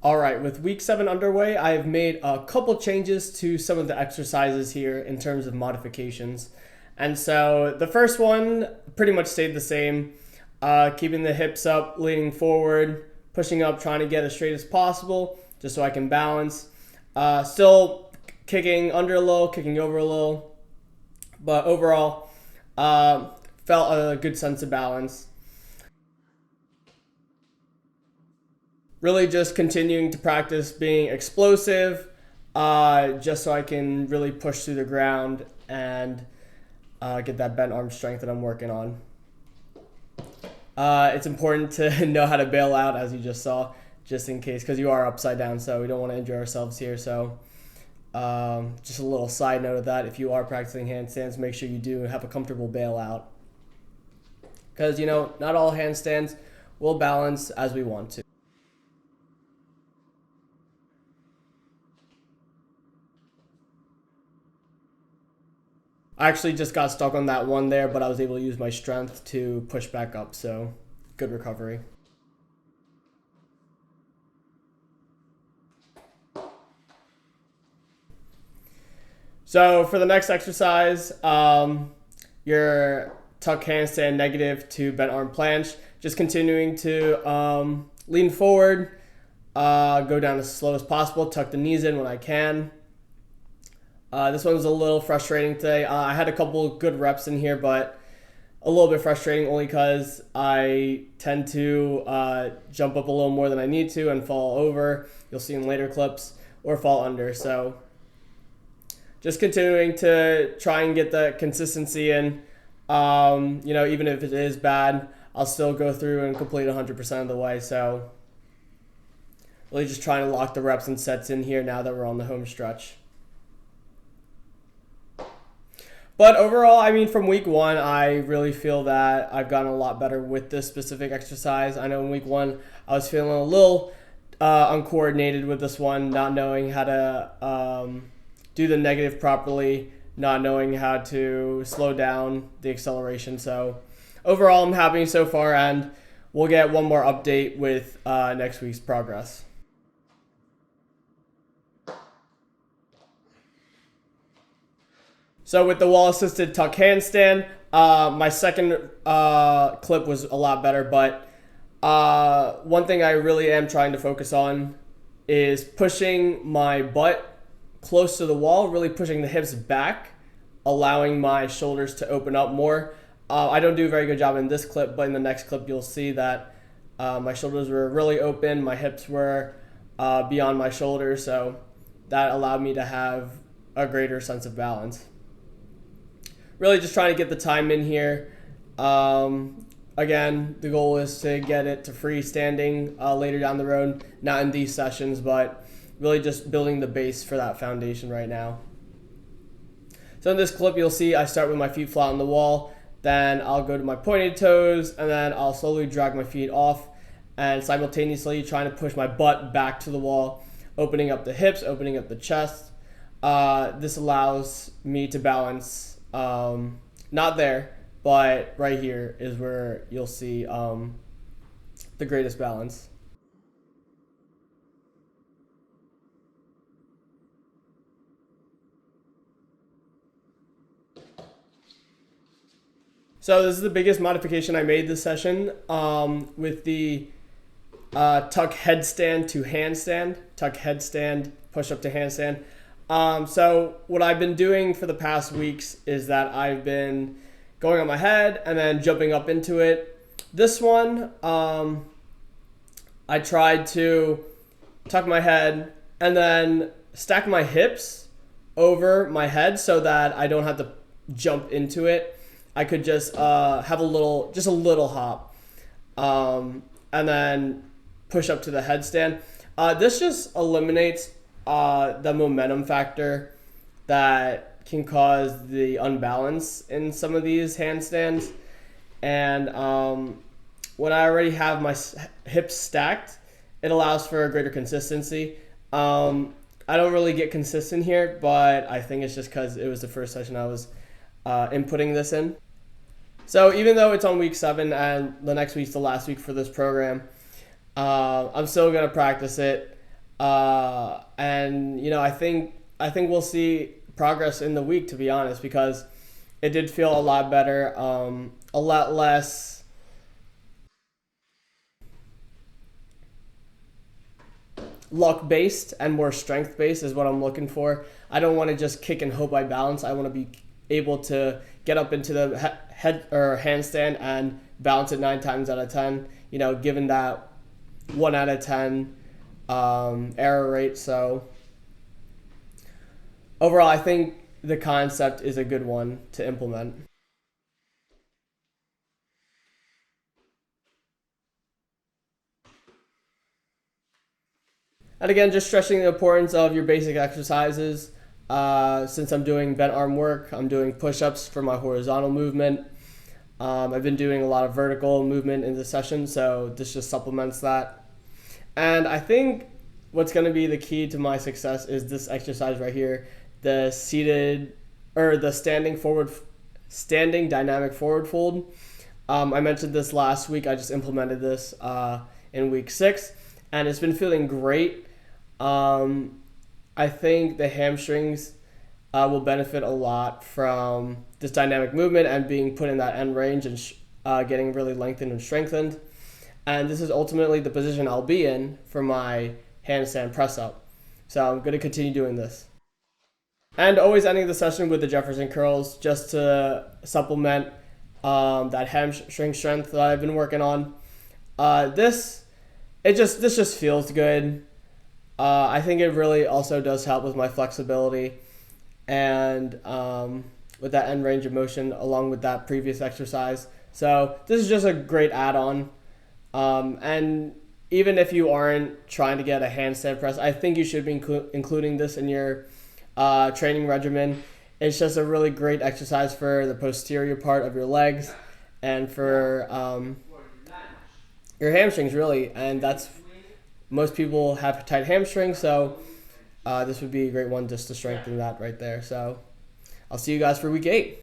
All right, with week 7 underway, I have made a couple changes to some of the exercises here in terms of modifications. And so the first one pretty much stayed the same, keeping the hips up, leaning forward, pushing up, trying to get as straight as possible, just so I can balance. Still kicking under a little, kicking over a little, but overall, felt a good sense of balance. Really just continuing to practice being explosive, just so I can really push through the ground and get that bent arm strength that I'm working on. It's important to know how to bail out, as you just saw, just in case, because you are upside down, so we don't want to injure ourselves here. So just a little side note of that, if you are practicing handstands, make sure you do have a comfortable bailout, because not all handstands will balance as we want to. I actually just got stuck on that one there, but I was able to use my strength to push back up, so good recovery. So for the next exercise, your tuck handstand negative to bent arm planche, just continuing to lean forward, go down as slow as possible, tuck the knees in when I can. This one was a little frustrating today. I had a couple good reps in here, but a little bit frustrating only because I tend to jump up a little more than I need to and fall over. You'll see in later clips, or fall under. So just continuing to try and get the consistency in. Even if it is bad, I'll still go through and complete 100% of the way. So really just trying to lock the reps and sets in here now that we're on the home stretch. But overall, from week 1, I really feel that I've gotten a lot better with this specific exercise. I know in week 1, I was feeling a little uncoordinated with this one, not knowing how to do the negative properly, not knowing how to slow down the acceleration. So overall, I'm happy so far, and we'll get one more update with next week's progress. So with the wall-assisted tuck handstand, my second clip was a lot better, but one thing I really am trying to focus on is pushing my butt close to the wall, really pushing the hips back, allowing my shoulders to open up more. I don't do a very good job in this clip, but in the next clip you'll see that my shoulders were really open, my hips were beyond my shoulders, so that allowed me to have a greater sense of balance. Really just trying to get the time in here. Again, the goal is to get it to freestanding later down the road, not in these sessions, but really just building the base for that foundation right now. So in this clip, you'll see I start with my feet flat on the wall, then I'll go to my pointed toes, and then I'll slowly drag my feet off, and simultaneously trying to push my butt back to the wall, opening up the hips, opening up the chest. This allows me to balance. Not there, but right here is where you'll see the greatest balance. So this is the biggest modification I made this session with the tuck headstand to handstand, tuck headstand, push up to handstand. So what I've been doing for the past weeks is that I've been going on my head and then jumping up into it. This one, I tried to tuck my head and then stack my hips over my head so that I don't have to jump into it. I could just have a little hop, and then push up to the headstand. This just eliminates the momentum factor that can cause the unbalance in some of these handstands. And when I already have my hips stacked, it allows for a greater consistency. I don't really get consistent here, but I think it's just because it was the first session I was inputting this in. So even though it's on week 7 and the next week's the last week for this program, I'm still going to practice it. And I think we'll see progress in the week, to be honest, because it did feel a lot better, a lot less luck based and more strength based is what I'm looking for. I don't want to just kick and hope I balance. I want to be able to get up into the head or handstand and balance it 9 times out of 10. Given that 1 out of 10 error rate. So overall, I think the concept is a good one to implement. And again, just stressing the importance of your basic exercises. Since I'm doing bent arm work, I'm doing push ups for my horizontal movement. I've been doing a lot of vertical movement in the session, so this just supplements that. And I think what's going to be the key to my success is this exercise right here, the seated or the standing dynamic forward fold. I mentioned this last week. I just implemented this in week 6, and it's been feeling great. I think the hamstrings will benefit a lot from this dynamic movement and being put in that end range and getting really lengthened and strengthened. And this is ultimately the position I'll be in for my handstand press up. So I'm going to continue doing this. And always ending the session with the Jefferson curls just to supplement that hamstring strength that I've been working on. This just feels good. I think it really also does help with my flexibility and with that end range of motion along with that previous exercise. So this is just a great add-on. And even if you aren't trying to get a handstand press, I think you should be including this in your training regimen. It's just a really great exercise for the posterior part of your legs and for your hamstrings, really. And most people have tight hamstrings, so this would be a great one just to strengthen that right there. So I'll see you guys for week 8.